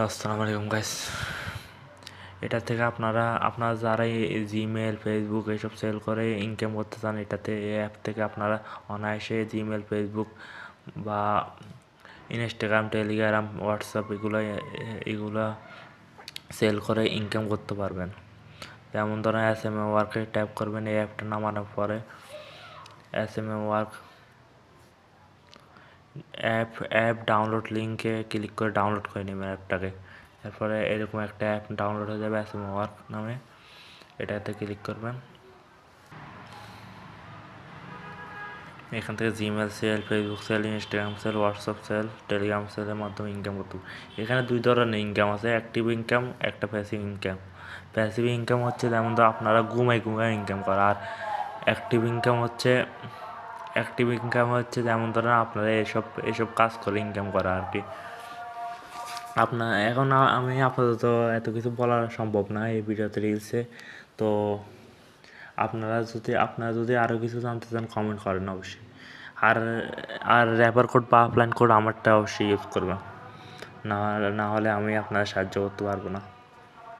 আসসালামু আলাইকুম গাইস। এটা থেকে আপনারা যারা জিমেল ফেসবুক এইসব সেল করে ইনকাম করতে চান, এই অ্যাপ থেকে আপনারা অনায়াসে জিমেল ফেসবুক বা ইনস্টাগ্রাম টেলিগ্রাম হোয়াটসঅ্যাপ এগুলো সেল করে ইনকাম করতে পারবেন। যেমন ধরেন SMA ওয়ার্কে ট্যাপ করবেন। এই অ্যাপটা নামানোর পরে SMA ওয়ার্ক অ্যাপ ডাউনলোড লিঙ্কে ক্লিক করে ডাউনলোড করে নেবেন অ্যাপটাকে। এরপরে এরকম একটা অ্যাপ ডাউনলোড হয়ে যাবে SMA ওয়ার্ক নামে। এটাতে ক্লিক করবেন। এখান থেকে Gmail sell, Facebook sell, Instagram sell, WhatsApp sell, Telegram সেলের মাধ্যমে ইনকাম করতে। এখানে দুই ধরনের ইনকাম আছে, অ্যাক্টিভ ইনকাম, একটা প্যাসিভ ইনকাম। প্যাসিভ ইনকাম হচ্ছে যেমন তো আপনারা ঘুমায় ইনকাম করা, আর অ্যাক্টিভ ইনকাম হচ্ছে যেমন ধরেন আপনারা এসব কাজ করে ইনকাম করা আর কি। এখন আমি আপাতত এত কিছু বলা সম্ভব না এই ভিডিওতে রিলসে। তো আপনারা যদি আরও কিছু জানতে চান কমেন্ট করেন অবশ্যই। আর রেফার কোড বা অফলাইন কোড আমারটা অবশ্যই ইউজ করবেন, না হলে আমি আপনার সাহায্য করতে পারবো না।